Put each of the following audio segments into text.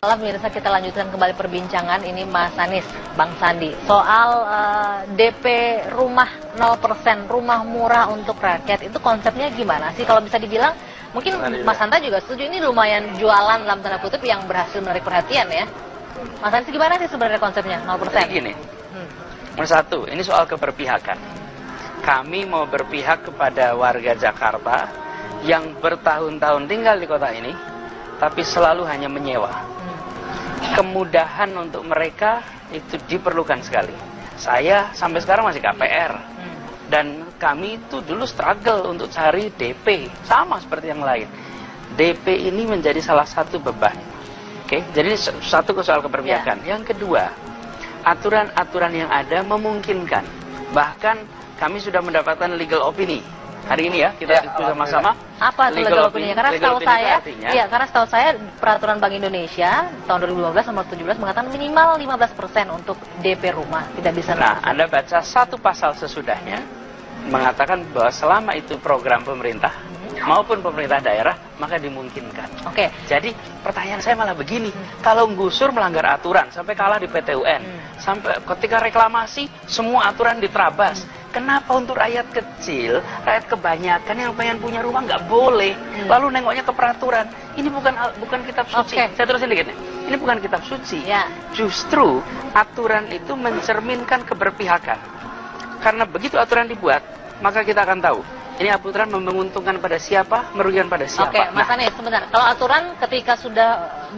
Malam pemirsa, kita lanjutkan kembali perbincangan ini Mas Anies, Bang Sandi, soal DP rumah 0%, rumah murah untuk rakyat. Itu konsepnya gimana sih? Kalau bisa dibilang, mungkin Mas Hanta juga setuju, ini lumayan jualan dalam tanda kutip yang berhasil menarik perhatian ya. Mas Anies, gimana sih sebenarnya konsepnya 0%? Jadi gini, nomor satu, ini soal keberpihakan. Kami mau berpihak kepada warga Jakarta yang bertahun-tahun tinggal di kota ini, tapi selalu hanya menyewa. Kemudahan untuk mereka itu diperlukan sekali. Saya sampai sekarang masih KPR, dan kami itu dulu struggle untuk cari DP, sama seperti yang lain. DP ini menjadi salah satu beban. Oke, jadi satu soal keberpihakan. Yang kedua, aturan-aturan yang ada memungkinkan. Bahkan kami sudah mendapatkan legal opini hari ini ya, kita diskusi sama-sama. Apa itu legal opini? Karena setahu saya peraturan Bank Indonesia tahun 2015 nomor 17 mengatakan minimal 15% untuk DP rumah, tidak bisa. Nah, Anda baca satu pasal sesudahnya mengatakan bahwa selama itu program pemerintah maupun pemerintah daerah, maka dimungkinkan. Oke. Jadi pertanyaan saya malah begini, kalau gusur melanggar aturan sampai kalah di PT UN, sampai ketika reklamasi semua aturan diterabas, kenapa untuk rakyat kecil, rakyat kebanyakan yang pengen punya rumah nggak boleh, lalu nengoknya ke peraturan? Ini bukan kitab suci. Saya terusin dikit nih. Ini bukan kitab suci. Justru aturan itu mencerminkan keberpihakan. Karena begitu aturan dibuat, maka kita akan tahu ini aturan menguntungkan pada siapa, merugikan pada siapa. Oke, Mas Anies, sebentar. Kalau aturan ketika sudah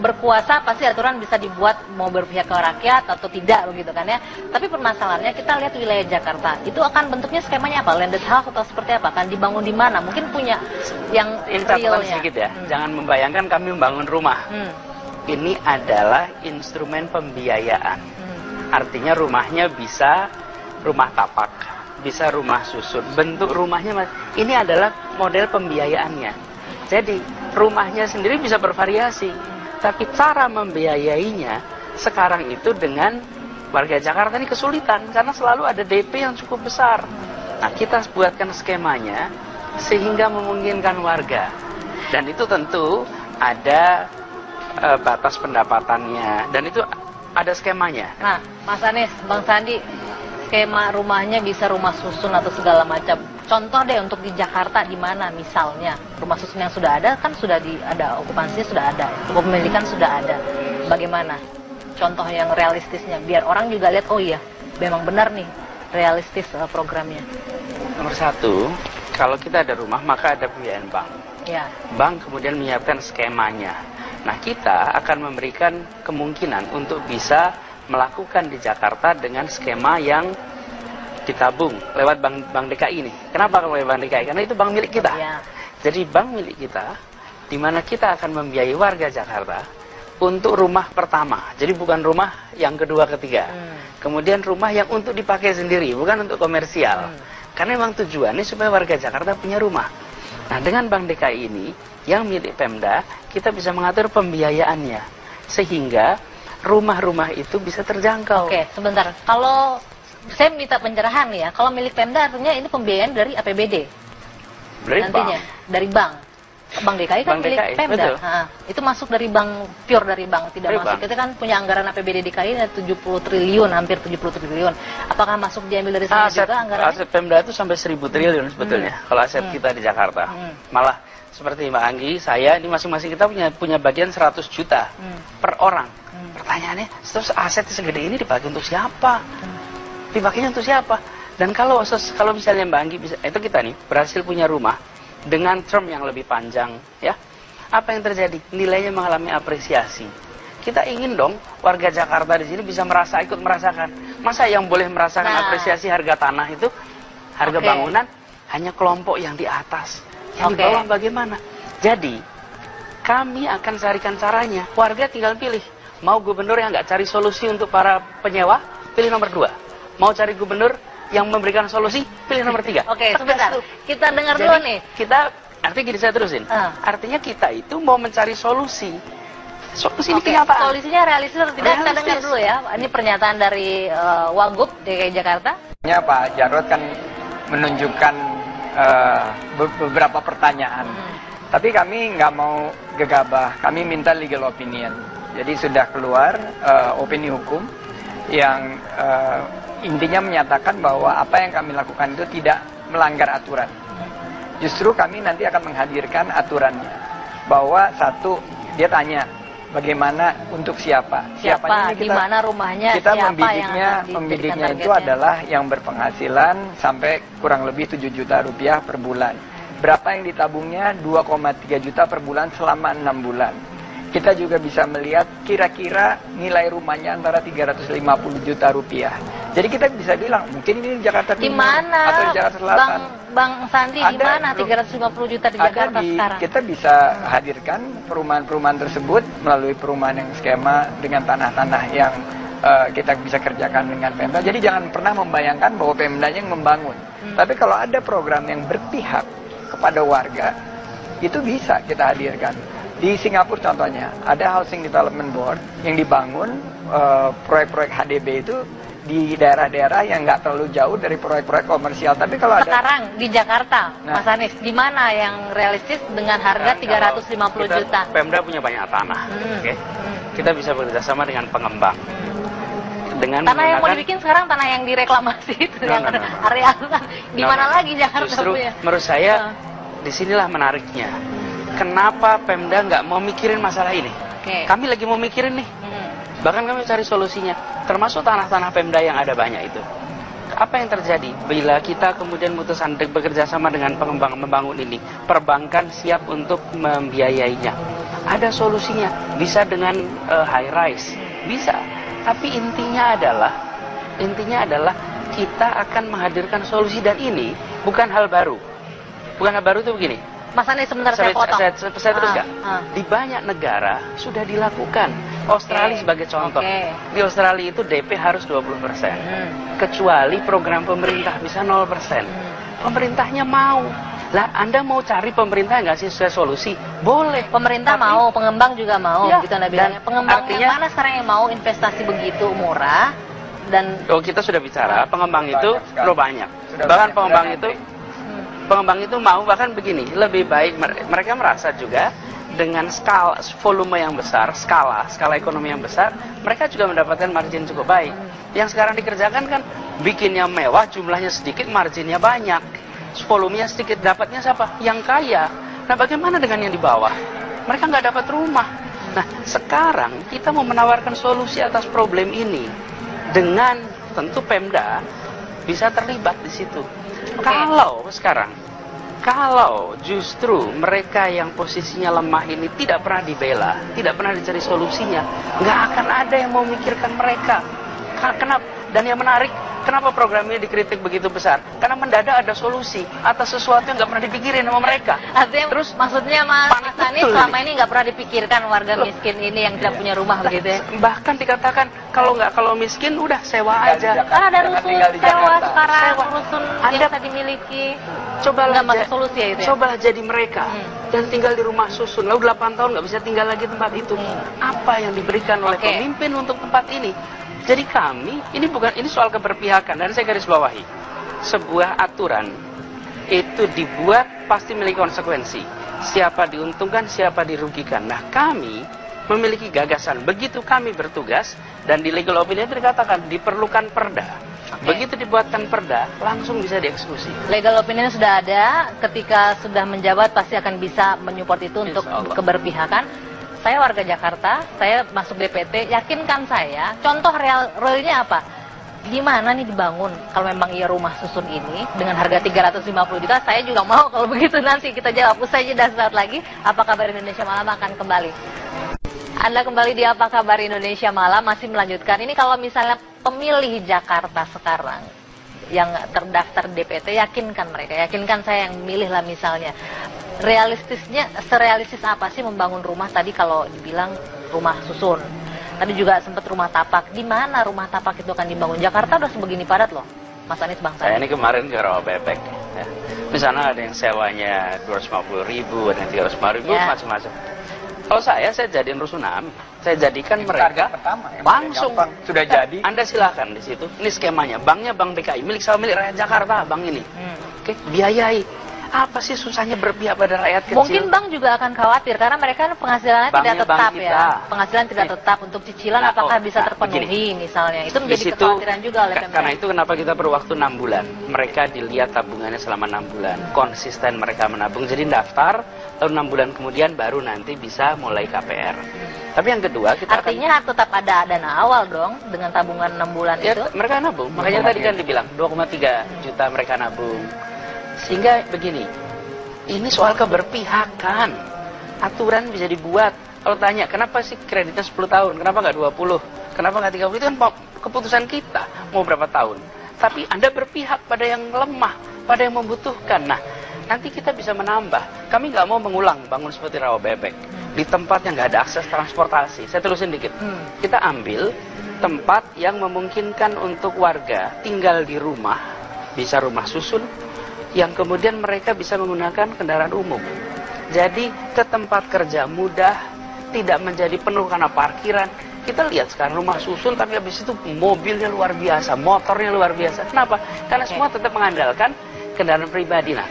berkuasa, pasti aturan bisa dibuat mau berpihak ke rakyat atau tidak, begitu kan ya. Tapi permasalahannya, kita lihat wilayah Jakarta, itu akan bentuknya skemanya apa? Landed house atau seperti apa? Akan dibangun di mana? Mungkin punya yang realnya. Sedikit ya, jangan membayangkan kami membangun rumah. Ini adalah instrumen pembiayaan. Artinya rumahnya bisa rumah tapak, bisa rumah susun. Bentuk rumahnya ini adalah model pembiayaannya. Jadi rumahnya sendiri bisa bervariasi, tapi cara membiayainya sekarang itu dengan warga Jakarta ini kesulitan karena selalu ada DP yang cukup besar. Nah, kita buatkan skemanya sehingga memungkinkan warga, dan itu tentu ada batas pendapatannya, dan itu ada skemanya. Nah, Mas Anies, Bang Sandi, skema rumahnya bisa rumah susun atau segala macam. Contoh deh untuk di Jakarta di mana misalnya rumah susun yang sudah ada kan sudah ada okupansinya, sudah ada, kepemilikan sudah ada. Bagaimana contoh yang realistisnya biar orang juga lihat, oh iya memang benar nih realistis programnya. Nomor satu, kalau kita ada rumah maka ada pembiayaan bank. Ya. Bank kemudian menyiapkan skemanya. Nah, kita akan memberikan kemungkinan untuk bisa melakukan di Jakarta dengan skema yang ditabung lewat Bank DKI ini. Kenapa lewat Bank DKI? Karena itu bank milik kita. Jadi bank milik kita, di mana kita akan membiayai warga Jakarta untuk rumah pertama. Jadi bukan rumah yang kedua, ketiga. Kemudian rumah yang untuk dipakai sendiri, bukan untuk komersial. Karena memang tujuannya supaya warga Jakarta punya rumah. Nah, dengan Bank DKI ini yang milik Pemda, kita bisa mengatur pembiayaannya sehingga rumah-rumah itu bisa terjangkau. Oke, sebentar. Kalau saya minta pencerahan nih ya, kalau milik Pemda artinya ini pembiayaan dari APBD. Nantinya dari bank. Bank DKI kan milik Pemda. Itu masuk dari bank, pure dari bank, tidak masuk. Kita kan punya anggaran APBD DKI 70 triliun, hampir 70 triliun. Apakah masuk diambil dari sana juga anggarannya? Aset Pemda itu sampai 1000 triliun sebetulnya. Kalau aset kita di Jakarta. Malah seperti Mbak Anggi, saya ini masing-masing kita punya bagian 100 juta per orang. Pertanyaannya, terus aset segede ini dipakai untuk siapa? Dipakainya untuk siapa? Dan kalau misalnya Mbak Anggi bisa, itu kita nih berhasil punya rumah dengan term yang lebih panjang, ya, apa yang terjadi? Nilainya mengalami apresiasi. Kita ingin dong warga Jakarta di sini bisa ikut merasakan. Masa yang boleh merasakan apresiasi harga tanah itu, harga bangunan hanya kelompok yang di atas, yang di bawah bagaimana? Jadi kami akan carikan caranya. Warga tinggal pilih. Mau gubernur yang nggak cari solusi untuk para penyewa, pilih nomor 2. Mau cari gubernur yang memberikan solusi, pilih nomor 3. Oke, sebentar. Kita dengar dulu nih. Artinya gini, saya terusin. Artinya kita itu mau mencari solusi. Solusi ini kenyataan. Solusinya realistis atau tidak? Kita dengar dulu ya. Ini pernyataan dari Wagub DKI Jakarta. Pak Jarod kan menunjukkan beberapa pertanyaan. Tapi kami nggak mau gegabah, kami minta legal opinion. Jadi sudah keluar opini hukum yang intinya menyatakan bahwa apa yang kami lakukan itu tidak melanggar aturan. Justru kami nanti akan menghadirkan aturannya. Bahwa satu, dia tanya bagaimana untuk siapa. Siapa, di mana rumahnya, kita siapa membidiknya itu adalah yang berpenghasilan sampai kurang lebih 7 juta rupiah per bulan. Berapa yang ditabungnya? 2,3 juta per bulan selama 6 bulan. Kita juga bisa melihat kira-kira nilai rumahnya antara 350 juta rupiah. Jadi kita bisa bilang mungkin ini di Jakarta Timur atau di Jakarta Selatan. Bang Sandi, di mana 350 juta di Jakarta sekarang? Kita bisa hadirkan perumahan-perumahan tersebut melalui perumahan yang skema dengan tanah-tanah yang kita bisa kerjakan dengan Pemda. Jadi jangan pernah membayangkan bahwa Pemdanya yang membangun. Tapi kalau ada program yang berpihak kepada warga, itu bisa kita hadirkan. Di Singapura contohnya, ada Housing Development Board yang dibangun proyek-proyek HDB itu di daerah-daerah yang nggak terlalu jauh dari proyek-proyek komersial. Tapi kalau sekarang di Jakarta, Mas Anies, di mana yang realistis dengan harga 350 juta? Pemda punya banyak tanah, kita bisa bekerjasama dengan pengembang. Dengan tanah yang mau dibikin sekarang tanah yang direklamasi itu, yang area di mana lagi Jakarta justru punya? Menurut saya disinilah menariknya. Kenapa Pemda nggak mau mikirin masalah ini? Kami lagi mau mikirin nih. Bahkan kami cari solusinya, termasuk tanah-tanah Pemda yang ada banyak itu. Apa yang terjadi bila kita kemudian memutuskan bekerja sama dengan pengembang membangun ini? Perbankan siap untuk membiayainya. Ada solusinya, bisa dengan high rise, bisa. Tapi intinya adalah kita akan menghadirkan solusi, dan ini bukan hal baru. Bukan hal baru itu begini. Mas Anies, sebentar saya potong. Saya terus nggak? Di banyak negara sudah dilakukan. Australia sebagai contoh. Di Australia itu DP harus 20%. Kecuali program pemerintah bisa 0%. Pemerintahnya mau. Lah, Anda mau cari pemerintah nggak sih solusi? Boleh. Pemerintah mau, pengembang juga mau, gitu Anda bilangnya. Pengembang yang mana sekarang yang mau investasi begitu murah? Dan kita sudah bicara, pengembang itu banyak. Bahkan pengembang itu mau, bahkan begini, lebih baik mereka merasa juga dengan skala volume yang besar, skala ekonomi yang besar, mereka juga mendapatkan margin cukup baik. Yang sekarang dikerjakan kan bikinnya mewah, jumlahnya sedikit, marginnya banyak, volumenya sedikit, dapatnya siapa? Yang kaya. Nah, bagaimana dengan yang di bawah? Mereka nggak dapat rumah. Nah, sekarang kita mau menawarkan solusi atas problem ini dengan tentu Pemda bisa terlibat di situ. Kalau justru mereka yang posisinya lemah ini tidak pernah dibela, tidak pernah dicari solusinya, nggak akan ada yang mau memikirkan mereka. Kenapa? Dan yang menarik, kenapa program ini dikritik begitu besar? Karena mendadak ada solusi atas sesuatu yang nggak pernah dipikirin sama mereka. Artinya, terus maksudnya Mas Anies selama ini nggak pernah dipikirkan warga miskin ini yang tidak punya rumah begitu ya? Bahkan dikatakan kalau miskin udah sewa aja. Karena ada rusun sewa sekarang, rusun yang bisa dimiliki. Cobalah masuk solusi ya itu ya? Cobalah jadi mereka dan tinggal di rumah susun. Lalu 8 tahun nggak bisa tinggal lagi tempat itu. Apa yang diberikan oleh pemimpin untuk tempat ini? Jadi ini soal keberpihakan, dan saya garis bawahi. Sebuah aturan itu dibuat pasti memiliki konsekuensi. Siapa diuntungkan, siapa dirugikan. Nah, kami memiliki gagasan. Begitu kami bertugas, dan di legal opinion itu dikatakan diperlukan perda. Begitu dibuatkan perda, langsung bisa dieksekusi. Legal opinion sudah ada, ketika sudah menjabat pasti akan bisa menyupport itu untuk keberpihakan. Saya warga Jakarta, saya masuk DPT, yakinkan saya, contoh realnya apa? Di mana nih dibangun? Kalau memang iya rumah susun ini, dengan harga 350 juta, saya juga mau kalau begitu. Nanti kita jawab usai jeda saat lagi. Apa kabar Indonesia Malam akan kembali. Anda kembali di Apa Kabar Indonesia Malam, masih melanjutkan. Ini kalau misalnya pemilih Jakarta sekarang yang terdaftar DPT, yakinkan mereka, yakinkan saya yang milih lah misalnya. Realistisnya, serealistis apa sih membangun rumah? Tadi kalau dibilang rumah susun, tadi juga sempat rumah tapak. Di mana rumah tapak itu akan dibangun? Jakarta udah sebegini padat loh, Mas Anies, Bang Sandi. Saya ini kemarin ke Rawabebek, ya. Misalnya ada yang sewanya 250.000, ada yang 350.000, macam-macam. Kalau saya jadiin rusunan, saya jadikan mereka langsung sudah jadi. Anda silakan di situ. Ini skemanya, banknya Bank BKI, milik rakyat Jakarta, bank ini. Oke, biayai. Apa sih susahnya berpihak pada rakyat kecil? Mungkin bank juga akan khawatir karena mereka kan penghasilannya Banknya tidak tetap bank ya. kita. Penghasilan tidak tetap untuk cicilan Nah, apakah bisa terpenuhi begini. misalnya. Itu Di menjadi situ, kekhawatiran juga oleh PMDA. Karena itu kenapa kita perlu waktu 6 bulan. Mereka dilihat tabungannya selama 6 bulan. Konsisten mereka menabung. Jadi daftar, tahun 6 bulan kemudian baru nanti bisa mulai KPR. Tapi yang kedua kita Artinya tetap ada dana awal dong dengan tabungan 6 bulan ya, itu. mereka nabung. Makanya tadi kan dibilang 2,3 juta mereka nabung. Sehingga begini, ini soal keberpihakan. Aturan bisa dibuat. Kalau tanya, kenapa sih kreditnya 10 tahun? Kenapa nggak 20? Kenapa nggak 30? Itu kan keputusan kita. Mau berapa tahun? Tapi Anda berpihak pada yang lemah, pada yang membutuhkan. Nah, nanti kita bisa menambah. Kami nggak mau mengulang bangun seperti rawa bebek. Di tempat yang nggak ada akses transportasi. Saya terusin dikit. Kita ambil tempat yang memungkinkan untuk warga tinggal di rumah. Bisa rumah susun, yang kemudian mereka bisa menggunakan kendaraan umum. Jadi ke tempat kerja mudah, tidak menjadi penuh karena parkiran. Kita lihat sekarang rumah susun tapi habis itu mobilnya luar biasa, motornya luar biasa. Kenapa? Karena semua tetap mengandalkan kendaraan pribadi. Nah,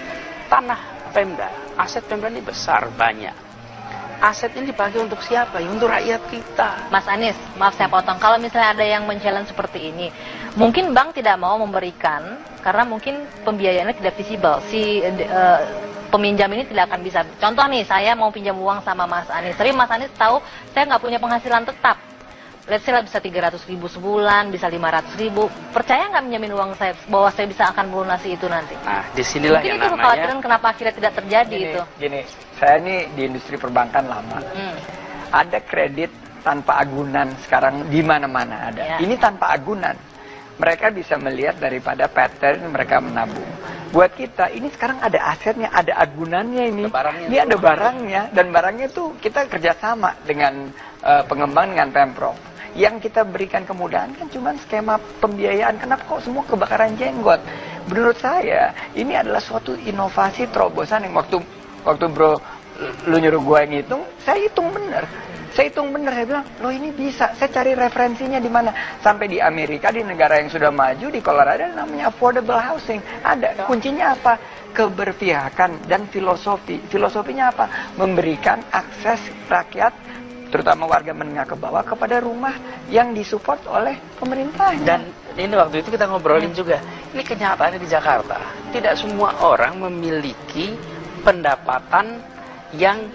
tanah Pemda, aset Pemda ini besar, banyak. Aset ini dipakai untuk siapa? Ya, untuk rakyat kita. Mas Anies, maaf saya potong. Kalau misalnya ada yang men-challenge seperti ini, mungkin bank tidak mau memberikan karena mungkin pembiayaannya tidak visible. Peminjam ini tidak akan bisa. Contoh nih, saya mau pinjam uang sama Mas Anies. Tapi Mas Anies tahu saya nggak punya penghasilan tetap. Let's say lah bisa 300.000 sebulan, bisa 500.000. Percaya nggak minjemin uang saya bahwa saya bisa akan melunasi itu nanti? Nah, disinilah mungkin yang itu namanya. kekhawatiran kenapa akhirnya tidak terjadi itu. Gini, saya ini di industri perbankan lama. Ada kredit tanpa agunan sekarang di mana-mana ada. Ya. Ini tanpa agunan. Mereka bisa melihat daripada pattern mereka menabung. Buat kita, ini sekarang ada asetnya, ada agunannya ini. Ini ada barangnya, dan barangnya itu kita kerjasama dengan pengembang, dengan Pemprov. Yang kita berikan kemudahan kan cuma skema pembiayaan. Kenapa kok semua kebakaran jenggot? Menurut saya, ini adalah suatu inovasi terobosan yang waktu bro lu nyuruh gue ngitung, saya hitung bener. Saya bilang, loh ini bisa, saya cari referensinya di mana. Sampai di Amerika, di negara yang sudah maju, di Colorado ada namanya affordable housing. Ada, kuncinya apa? Keberpihakan dan filosofi. Filosofinya apa? Memberikan akses rakyat, terutama warga menengah ke bawah, kepada rumah yang disupport oleh pemerintah. Dan ini waktu itu kita ngobrolin juga, ini kenyataannya di Jakarta. Tidak semua orang memiliki pendapatan yang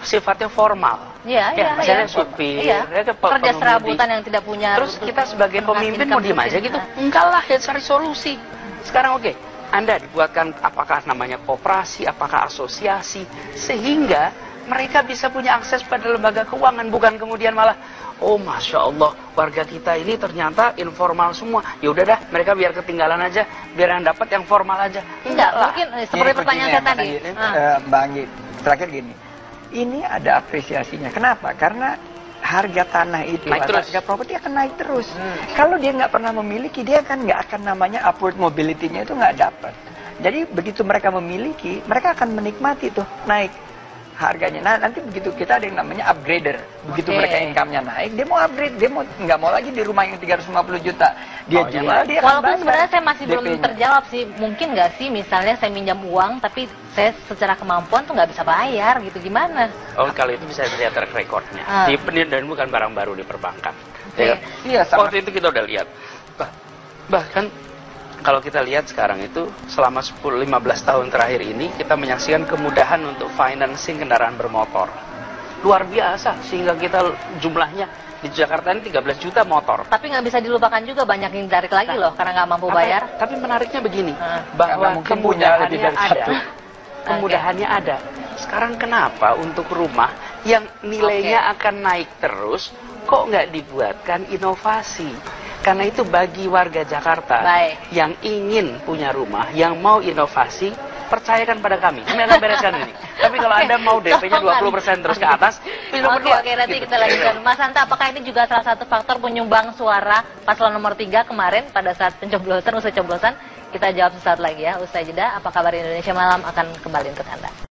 sifatnya formal. Iya. Misalnya supir, kerja serabutan yang tidak punya. Terus kita sebagai pemimpin mau diem aja gitu? Enggak lah, ya cari solusi. Sekarang oke, Anda dibuatkan apakah namanya koperasi, apakah asosiasi, sehingga mereka bisa punya akses pada lembaga keuangan, bukan kemudian malah, oh Masya Allah, warga kita ini ternyata informal semua. Ya udah dah, mereka biar ketinggalan aja, biar yang dapat yang formal aja. Enggak lah. Mungkin seperti pertanyaan saya tadi. Mbak Anggi, terakhir gini, ini ada apresiasinya. Kenapa? Karena harga tanah itu, harga properti akan naik terus. Kalau dia nggak pernah memiliki, dia kan nggak akan namanya upward mobility-nya itu nggak dapat. Jadi begitu mereka memiliki, mereka akan menikmati tuh naik harganya. Nah, nanti begitu kita ada yang namanya upgrader. Begitu mereka income-nya naik, dia mau upgrade, dia mau nggak mau lagi di rumah yang 350 juta. Dia jual, dia akan walaupun bayar sebenarnya saya masih belum DP-nya. terjawab sih. Mungkin nggak sih misalnya saya minjam uang tapi saya secara kemampuan tuh nggak bisa bayar gitu, gimana? Oh, kalau itu bisa lihat track record-nya. Dan bukan barang baru di perbankan. Iya, waktu itu kita udah lihat. Bahkan kalau kita lihat sekarang itu selama 10-15 tahun terakhir ini kita menyaksikan kemudahan untuk financing kendaraan bermotor. Luar biasa, sehingga kita jumlahnya di Jakarta ini 13 juta motor. Tapi nggak bisa dilupakan juga banyak yang ditarik lagi loh karena nggak mampu bayar. Tapi menariknya begini, bahwa bahwa kemudahannya ada. satu. Kemudahannya ada. Sekarang kenapa untuk rumah yang nilainya akan naik terus, kok nggak dibuatkan inovasi? Karena itu bagi warga Jakarta yang ingin punya rumah, yang mau inovasi, percayakan pada kami. Kami akan bereskan ini. Tapi kalau Anda mau DP-nya 20% terus ke atas, pilih nomor 2. Oke, nanti kita lanjutkan. Mas Hanta, apakah ini juga salah satu faktor penyumbang suara paslon nomor 3 kemarin pada saat pencoblosan, usai coblosan? Kita jawab sesaat lagi ya, usai jeda. Apa kabar Indonesia Malam akan kembali untuk Anda.